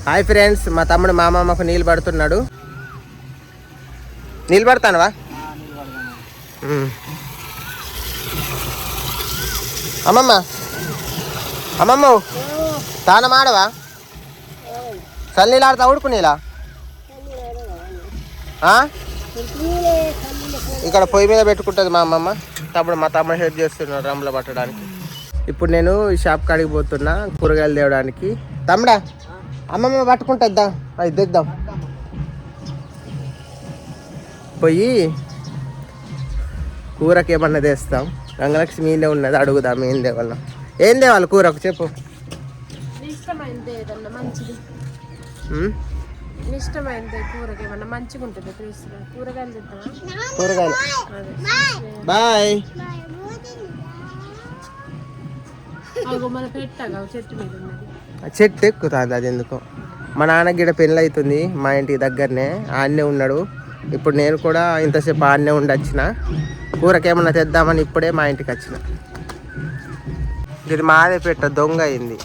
Hi friends, మా తమ్ముడు మా అమ్మమ్మకు నీళ్ళు పడుతున్నాడు. నీళ్ళు పడతానువా? అమ్మమ్మ అమ్మమ్మ తానం ఆడవా? చల్లనీళ్ళు ఆడతా ఉడుకునేలా? ఇక్కడ పొయ్యి మీద పెట్టుకుంటుంది మా అమ్మమ్మ. మా తమ్ముడు హెల్ప్ చేస్తున్నాడు రంగులో పట్టడానికి. ఇప్పుడు నేను ఈ షాప్ కాడికి పోతున్నా కూరగాయలు తేవడానికి. తమ్ముడా, అమ్మమ్మ పట్టుకుంటుందా? అది తెద్దాం. పోయి కూరకి ఏమన్నా తెస్తాం. రంగలక్ష్మి మీదే ఉన్నది, అడుగుదాం ఏం తేవాల. ఏం తేవాలి కూరకు చెప్పు. కూరగాయలు బాయ్. చెట్టు ఎక్కుతుంది అది ఎందుకో. మా నాన్న గిడ పెళ్ళి అవుతుంది మా ఇంటికి దగ్గరనే, ఆడనే ఉన్నాడు. ఇప్పుడు నేను కూడా ఇంతసేపు ఆడనే ఉండి వచ్చిన. కూరకేమన్నా తెద్దామని ఇప్పుడే మా ఇంటికి వచ్చిన. ఇది మాదే పెట్ట దొంగ అయింది,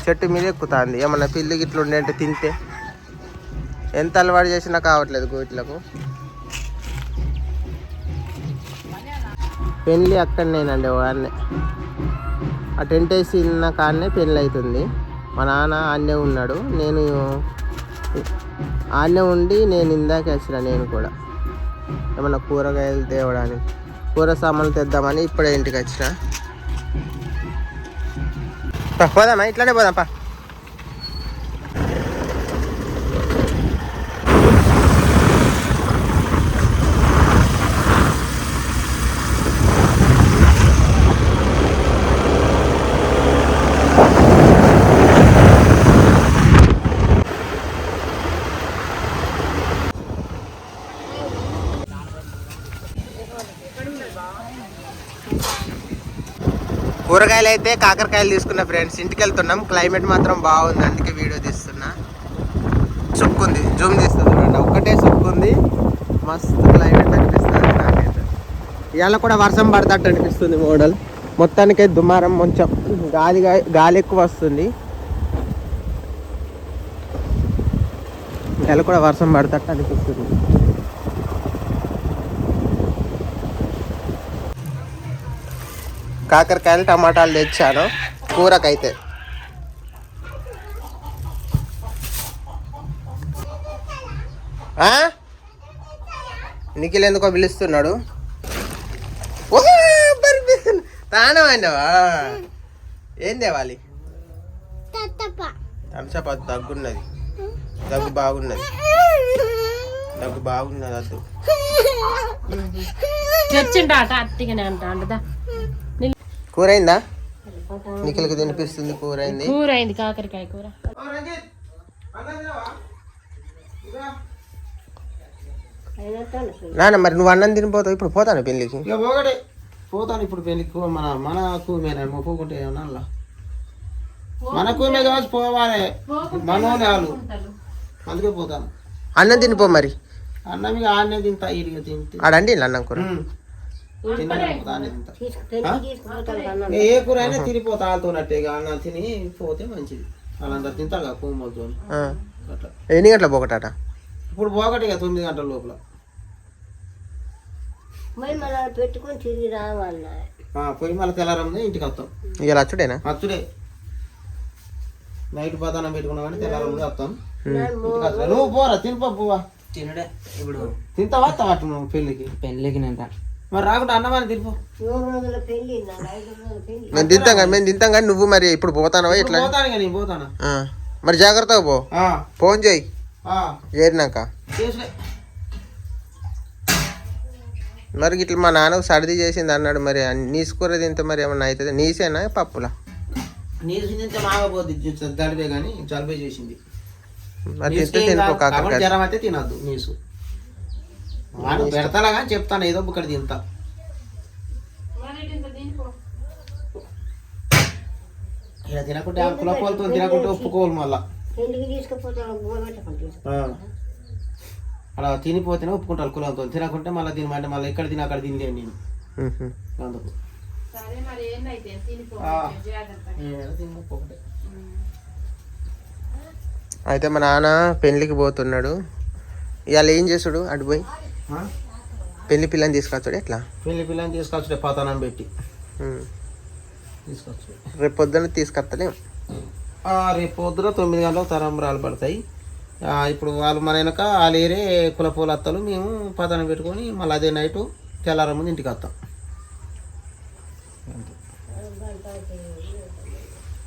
చెట్టు మీద ఎక్కుతుంది. ఏమన్నా పిల్లి గిట్లు ఉండే అంటే తింటే ఎంత అలవాటు చేసినా కావట్లేదు గోట్లకు. పెళ్ళి అక్కడనేనండి వాడినే. ఆ టెంట్ వేసి ఉన్న కాడనే పెళ్ళి అవుతుంది. మా నాన్న ఆడనే ఉన్నాడు, నేను ఆడనే ఉండి నేను ఇందాక వచ్చిన. నేను కూడా ఏమన్నా కూరగాయలు తేవడానికి, కూర సామాన్లు తెద్దామని ఇప్పుడే ఇంటికి వచ్చిన. పోదామా? ఇట్లానే పోదాంపా. కూరగాయలు అయితే కాకరకాయలు తీసుకున్నా ఫ్రెండ్స్. ఇంటికి వెళ్తున్నాం. క్లైమేట్ మాత్రం బాగుంది, అందుకే వీడియో తీస్తున్నా. సుక్కుంది, జూమ్ తీస్తుంది చూడండి. ఒక్కటే సుక్కుంది, మస్తు క్లైమేట్ అనిపిస్తుంది నాకైతే. ఇవాళ కూడా వర్షం పడతట్టు అనిపిస్తుంది మోడల్. మొత్తానికైతే దుమారం, కొంచెం గాలి ఎక్కువ వస్తుంది. ఇవాళ కూడా వర్షం పడతట్టు అనిపిస్తుంది. కాకరకాయలు టమాటాలు తెచ్చాను కూరకైతే. నిఖిల్ ఎందుకో పిలుస్తున్నాడు. తానం అయినవా? ఏం తేవాలి? థమ్సప్. అది దగ్గున్నది, దగ్గు బాగున్నది, దగ్గు బాగున్నది. అద్దు కూర అయిందా? నిఖిల్కి తినిపిస్తుంది. కూర అయింది. కూర అయింది, కాకరకాయ కూర. నాన్న మరి నువ్వు అన్నం తినిపోతావు. ఇప్పుడు పోతాను పెళ్ళికి. పోతాను ఇప్పుడు పెళ్ళికి. మన కూమే పోకుంటే ఏమన్నా మన కూమే కావచ్చు పోవాలి. మనోనే వాళ్ళు, అందుకే పోతాను. అన్నం తినిపో మరి. అన్నం ఇక ఆడనే తింటా. ఇరిగా తింటే ఆడండి అన్నం కూర. ఏ కూర అయినా తినిపోతా వాళ్ళతోనట్టే. అన్నం తిని పోతే మంచిది. వాళ్ళందరూ తింటారు కదా కూమలతో. అట్లా ఎన్ని గంటల పోకటాట? ఇప్పుడు పోకటి 9 గంటల లోపల పెట్టుకొని తిరిగి రావాల. పోయి మళ్ళీ తెల్లారంది ఇంటికి వస్తాం. ఇక అచ్చుడేనా? అచ్చుడే. నైట్ పదానం పెట్టుకున్నామని తెల్లారంది వస్తాం. నువ్వు పోరా తినిపో. పువ్వా తినడే ఇప్పుడు తింటావా? వస్తావట్టు నువ్వు పెళ్ళికి తింటా. మరి రాకుండా అన్నమని తినిపో. మేము తింటాం కానీ నువ్వు మరి ఇప్పుడు పోతానవా? ఇట్లా పోతాను కానీ పోతాను. మరి జాగ్రత్తగా పో. ఫోన్ చేయి చేరినాక. మరి ఇట్లా మా నాన్నకు సర్ది చేసింది అన్నాడు. మరి నీసుకోర తింటే మరి ఏమన్నా అవుతుంది? నీసేనా పప్పులా? నీసు తింటే మాగపోద్ది. జలిబే కానీ జలిబే చేసింది. జ్వరం అయితే తినద్దు నీసు. వాడు పెడతాలా కానీ చెప్తాను ఏదో ఇక్కడ తింటా. ఇలా తినకుంటే కులపోలతో తినకుంటే ఒప్పుకోవాలి. మళ్ళా అలా తినిపోతేనే ఒప్పుకుంటారు కులంతో. తినకుంటే మళ్ళీ తినమంటే మళ్ళీ ఎక్కడ తిన అక్కడ తినలేను నేను. అందుకు అయితే మా నాన్న పెళ్ళికి పోతున్నాడు. ఇవాళ ఏం చేస్తాడు? అటు పోయి పెళ్లి పిల్లని తీసుకొచ్చాడు. ఎట్లా పెళ్లి పిల్లని తీసుకొచ్చుడే పతనం పెట్టి తీసుకొచ్చు. రేపు పొద్దున్న తీసుకొస్తలే. రేపు పొద్దున 9 గంటలకు తరంబరాలు పడతాయి. ఇప్పుడు వాళ్ళు మన వెనక వాళ్ళు ఏరే కుల పూలత్తలు మేము పతనం పెట్టుకొని మళ్ళీ అదే నైటు తెల్లార ముందు ఇంటికి వస్తాం.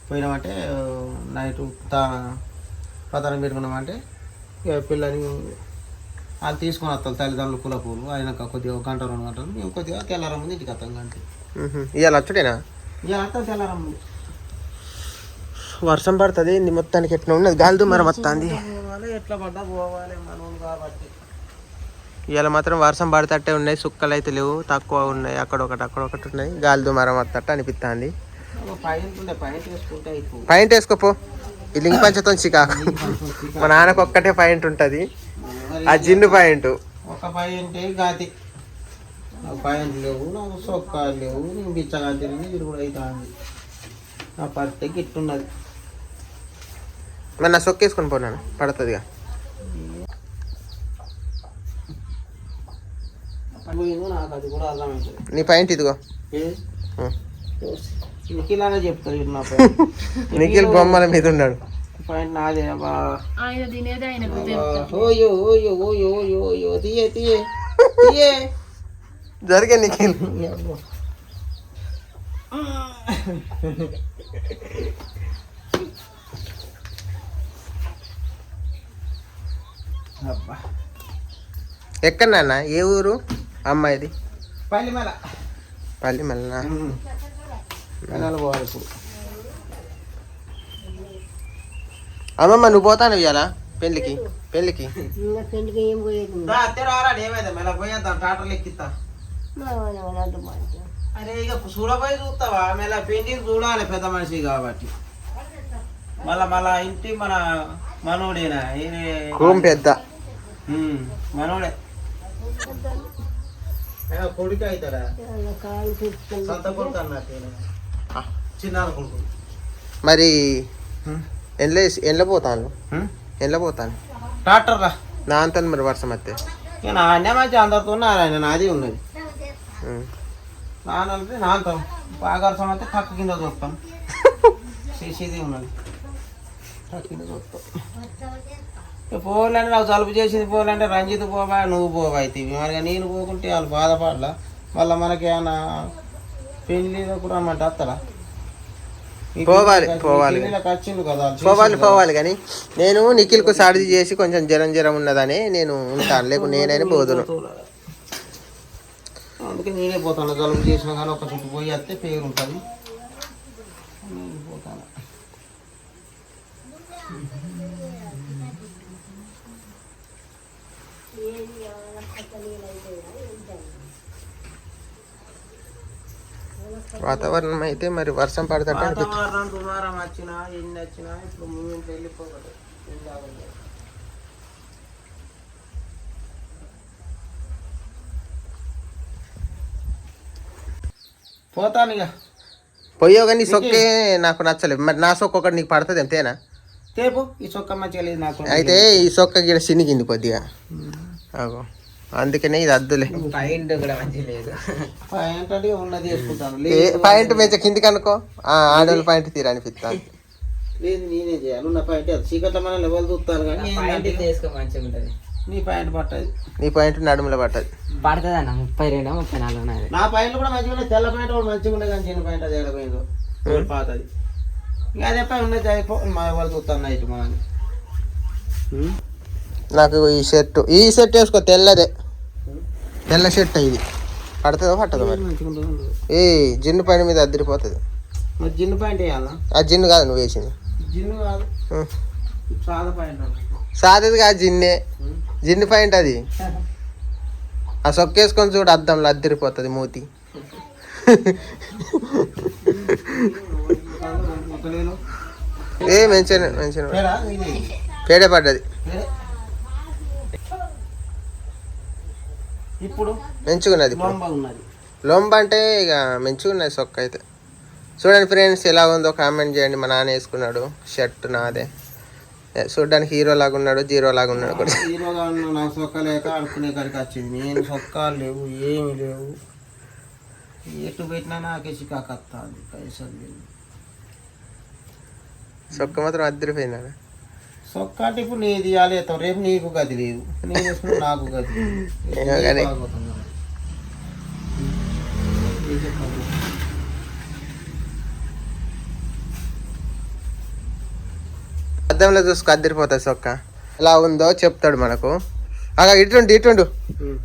పోయినామంటే నైటు పతనం పెట్టుకున్నామంటే ఇక పిల్లని వాళ్ళు తీసుకొని వస్తారు తల్లిదండ్రులు కుల పూలు. అయినాక కొద్దిగా 1 గంట 2 గంటలు మేము కొద్దిగా తెల్లార ముందు ఇంటికి వస్తాం. గంటే ఇవాళ వచ్చుడేనా? ఇక వస్తాం తెల్లార ముందు. వర్షం పడుతుంది మొత్తానికి. ఎట్లా ఉన్నది? గాలి దుమారం వస్తుంది. ఎట్లా పడ్డా పోవాలి మనం కాబట్టి. ఇవాళ మాత్రం వర్షం పడతట్టే ఉన్నాయి. సుక్కలు అయితే లేవు, తక్కువ ఉన్నాయి. అక్కడొకటి ఉన్నాయి. గాలి దుమారం వస్తట్టు అనిపిస్తుంది. పాయింట్ వేసుకోపో. ఈ లింగ పంచతో చికాకు. మా నాన్నకు ఒక్కటే పాయింట్ ఉంటుంది, ఆ జిన్ను పాయింట్. ఒక పాయింట్ గాతి పాయింట్ లేవు, నాకు సొక్కాలు లేవు, నేను బిచ్చగా తిరిగి ఇది కూడా అవుతుంది. ఆ పడితే గిట్టున్నది. మరి నా సొక్కేసుకొని పోనాను పడుతుందిగా. నాకు అది కూడా అర్థమవుతుంది. నీ పాయింట్ ఇదిగో. నిఖిల్ అనే చెప్తారు నా నిఖిల్ బొమ్మల మీద ఉన్నాడు. పాయింట్ నాదే. జరిగే నిఖిల్. ఎక్కడ నాన్న? ఏ ఊరు అమ్మాయిది? పల్లిమల. పల్లిమలనా? పోవాలి ఇప్పుడు. అమ్మమ్మ నువ్వు పోతాను ఇవాళ పెళ్ళికి? పెళ్ళికి పెళ్ళికి ఏం పోయేది? ఏమైందా మెల్ల పోయేద్దాం, టాటర్లు ఎక్కిస్తా. అరే ఇక చూడపోయి చూస్తావా? మెల్ల పెయింటింగ్ చూడాలి, పెద్ద మనిషి కాబట్టి. మళ్ళా ఇంటి మనోడేనా? పెద్ద మనోడే కొడుకు అవుతాడా? సొంత కొడుకు అన్నట్టు, చిన్న కొడుకు. మరి ఎండ్లో పోతాను. డాక్టర్ రా నా అంత మరి వర్షం వస్తే నా అన్నీ మంచి అందరితో ఆయన నాది ఉన్నది. నానంటే నాతో బాగా వర్షం అయితే పక్క కింద చూస్తాం. చేసేది ఉన్నది పక్క కింద చూస్తాం. పోవాలంటే నాకు జలుబు చేసింది, పోవాలంటే రంజిత్ పోవా, నువ్వు పోవా అయితే. మరి నేను పోకుంటే వాళ్ళు బాధపడలా. మళ్ళీ మనకి ఏమన్నా పెళ్ళి కూడా రమ్మంటే వస్తారా? పోవాలి కానీ నేను నిఖిల్కు సర్ది చేసి కొంచెం జ్వరం ఉన్నదని నేను ఉంటాను, లేకపోతే నేనైనా పోదును. అందుకే నేనే పోతాను. జలుబు చేసినా కానీ ఒక చుట్టూ పోయి వస్తే పేరు ఉంటుంది. నేను పోతాను. వాతావరణం అయితే మరి వర్షం పడతాడు. వాతావరణం దుమారం వచ్చినా ఎన్ని వచ్చినా ఇప్పుడు మూమెంట్ వెళ్ళిపోతాడు. పోతాను ఇక. పోయో కానీ సొక్కే నాకు నచ్చలేదు. మరి నా సొక్క ఒకటి నీకు పడుతుంది అంతేనా? తేపు ఈ సొక్క మంచిగా లేదు నాకు. అయితే ఈ సొక్క గిడ చినిగింది కొద్దిగా, అందుకనే ఇది అద్దులే. పాయింట్ కూడా మంచిగా లేదు. పాయింట్ అంటే ఉన్నది వేసుకుంటాను. పాయింట్ మంచిగా కిందికి అనుకో, ఆడవాళ్ళ పాయింట్ తీరా అనిపిస్తాను. లేదు నేనే చేయాలి. ఉన్న పాయింట్ చీకట్లో మనం లెవెల్ చూస్తాను కానీ వేసుకో మంచిగా ఉంటుంది. నీ పాయింట్ పట్టదు. నీ పాయింట్ నడుములో పట్టదు. పడుతుంది అన్న 32 34. నా పాయింట్లు కూడా మంచిగా ఉన్నాయి. తెల్ల పాయింట్ కూడా మంచిగా ఉన్నాయి కానీ చిన్న పాయింట్ అది ఎక్కడ పోయిందో పాతది. ఇంకా అదే పై ఉన్నది మా వాళ్ళు చూస్తాను నైట్ మనని. నాకు ఈ షర్ట్ వేసుకో, తెల్లదే, తెల్ల షర్ట్. ఇది పడుతుందో పట్టదు మరి? ఏ జిన్ను పైన మీద అద్దరిపోతుంది. మరి జిన్ను పాయింట్ వేయాలా? ఆ జిన్ను కాదు నువ్వు వేసింది. జిన్ను కాదు, సాదా పాయింట్. సాదది కాదు, జిన్నే. జిన్ను పాయింట్ అది. ఆ సొక్కేసుకొని చూడు, అద్దంలో అద్దరిపోతుంది మూతి. ఏ మంచిగా పేడే పడ్డది. ఇప్పుడు మంచిగున్నది. లొంబ అంటే ఇక మంచిగున్నది సొక్క అయితే. చూడండి ఫ్రెండ్స్, ఎలా ఉందో కామెంట్ చేయండి. మా నాన్న వేసుకున్నాడు షర్ట్, నాదే చూడడానికి హీరో లాగా ఉన్నాడు, జీరో లాగా ఉన్నాడు కూడా. హీరోగా ఉన్న నాకు సొక్క లేక ఆడుకునే కాడికి వచ్చింది. నేను సొక్కాలు లేవు, ఏమి లేవు, ఎటు పెట్టినా నాకే చికాకు వస్తుంది. పైసలు లేవు. సొక్క మాత్రం అద్దరిపోయిందా? సొక్క అంటే ఇప్పుడు నేను తీయాలి, రేపు నీకు గది లేదు, నేను వేసుకుని నాకు గది లేదు. అద్దంలో చూసుకో అద్దరిపోతుంది సొక్క. ఎలా ఉందో చెప్తాడు మనకు. అలా ఇటుండు ఇటుండు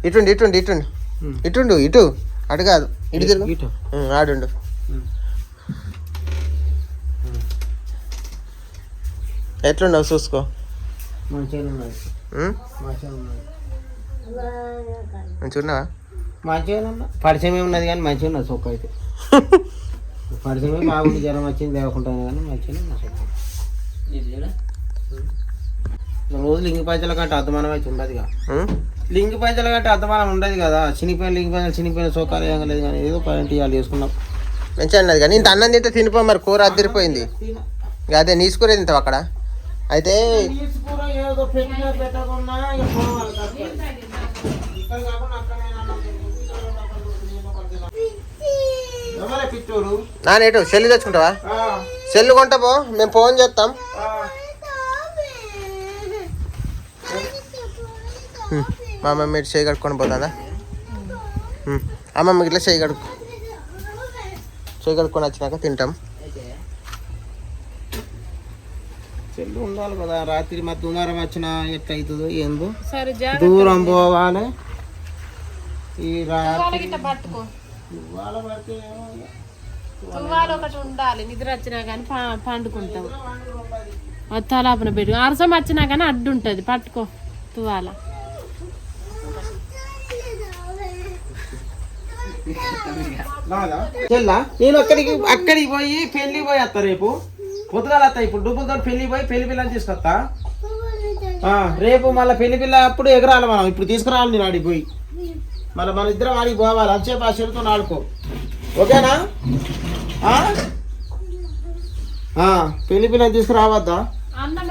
ఇటుండు ఇటుండు ఇటుండు ఇటుండు ఇటు అటు కాదు ఇటు తిరుగు ఆడుండు. ఎట్లుండవు చూసుకో. మంచిగా చూడవా? మంచిగా పరిచయం ఉన్నది కానీ మంచిగా ఉన్నది సొక్క అయితే. పరిచయం బాగుంది, జ్వరం వచ్చింది లేకుంటాను కానీ మంచిగా రోజు లింగి పంచాల కంటే అర్థమానం అయితే ఉండదుగా. లింగి పంచాల కంటే అర్థమానం ఉండదు కదా. చినిపోయిన లింగి పంచాలు చినిపోయిన సోకాలు ఏం లేదు కానీ ఏదో పైన ఇవాళ వేసుకున్నాం. మంచిగా అన్నది కానీ ఇంత అన్నం తింటే తినిపో. మరి కూర అద్దరిపోయింది. అదే నీసుకూర తింటావు అక్కడ అయితే. ఏదో పెట్టినా పెట్టకుండా నానేటు సెల్లు తెచ్చుకుంటావా? సెల్లు కొంటాపో, మేము ఫోన్ చేస్తాం. మా అమ్మ మీరు చేయి కడుక్కొని పోతుందా? అమ్మమ్మ ఇట్లా చేయి కడుక్కొని వచ్చినాక తింటాం. చెల్లు ఉండాలి కదా. రాత్రి మా దుమారం వచ్చినా ఎట్లా అవుతుందో ఏందో. దూరం పోవాలి. ఈ రాత్రి ఒకటి ఉండాలి. నిద్ర వచ్చినా కానీ పండుకుంటాం. తలాపన పెట్టు. అరసం వచ్చినా కానీ అడ్డు ఉంటుంది. పట్టుకో తువాల. చెల్లా నేను అక్కడికి పోయి పెళ్లి పోయి వస్తా. రేపు పొద్దుగాల వస్తా. ఇప్పుడు డబ్బులతో పెళ్లి పోయి పెళ్లి పిల్లని తీసుకొస్తా. రేపు మళ్ళీ పెళ్లి పిల్ల అప్పుడు ఎగరాలి మనం. ఇప్పుడు తీసుకురావాలి నేను ఆడికి పోయి. మళ్ళీ మన ఇద్దరం ఆడికి పోవాలి. అంచేపు ఆ చెల్లితో ఆడుకో. ఓకేనా? పెళ్లి పిల్లని తీసుకురావద్దా? అన్నం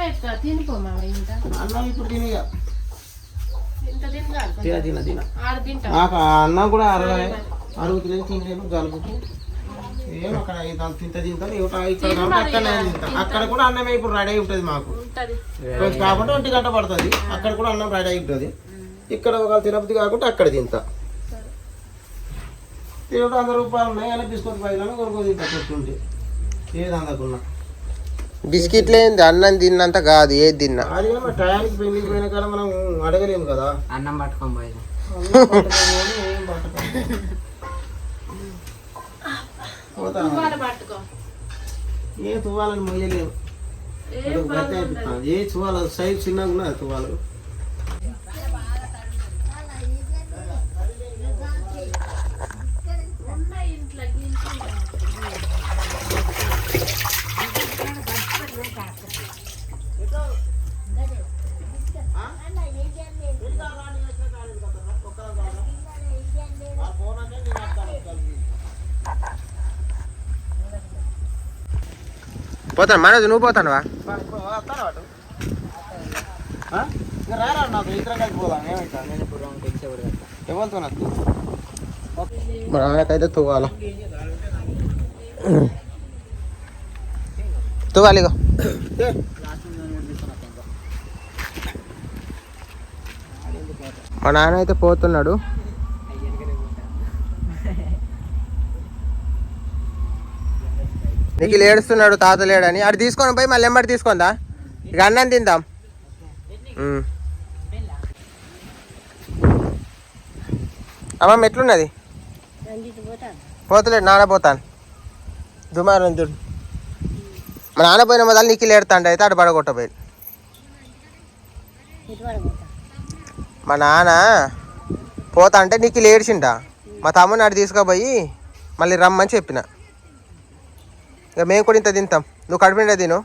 ఇప్పుడు తినిగా అన్నం కూడా అరుగుతుంది. తినలేను జలుబుకు. ఏం అక్కడ తింటాను. అక్కడ కూడా అన్నమే ఇప్పుడు రెడీ అయి ఉంటుంది మాకు. కాబట్టి 1 గంట పడుతుంది. అక్కడ కూడా అన్నం రెడీ అయి ఉంటుంది. ఇక్కడ ఒక తిరుపతి కాకుండా అక్కడ తింటా. తినడం 100 రూపాయలు ఉన్నాయి. అలా బిస్కెట్ పైన కొనుక్కో తింటా. కొట్టుంటే ఏది అందకున్నా. బిస్కెట్లు ఏంది? అన్నం తిన్నంత కాదు, ఏది తిన్నా. అది కానీ టయానికి పెళ్లికి పోయిన కాడ మనం అడగలేము కదా. అన్నం పట్టుకొని పోయి ఏం పట్టుకో. ఏ తువ్వాలని మొయ్యలేము. ఏ తువ్వాల సైజ్ చిన్నగా ఉన్నది తువ్వాలు. పోతాను మనోజ్, నువ్వు పోతానువా? రారా నాకు ఇద్దరం కలిసి పోదాం. ఏమైతే ఎవరితో నాకు మరి ఆయనకైతే తువ్వాల తువ్వాలిగో. మా నాన్న అయితే పోతున్నాడు. నీకు ఏడుస్తున్నాడు తాత లేడని. అటు తీసుకొని పోయి మళ్ళీ ఎంబడి తీసుకుందా. ఇక అన్నం తిందాం. అమ్మమ్మ ఎట్లున్నది? పోతలేడు, నాన్న పోతాను. దుమారం చూడు. మా నాన్న పోయిన మొదలు నీకు ఏడుతాండ అయితే అటు పడగొట్టపోయి. మా నాన్న పోతా అంటే నీకు ఏడ్చిండ. మా తమ్ముని అటు తీసుకుపోయి మళ్ళీ రమ్మని చెప్పిన. ఇక మేము కూడా ఇంత తింటాం. నువ్వు కడుపు నిండా తిను.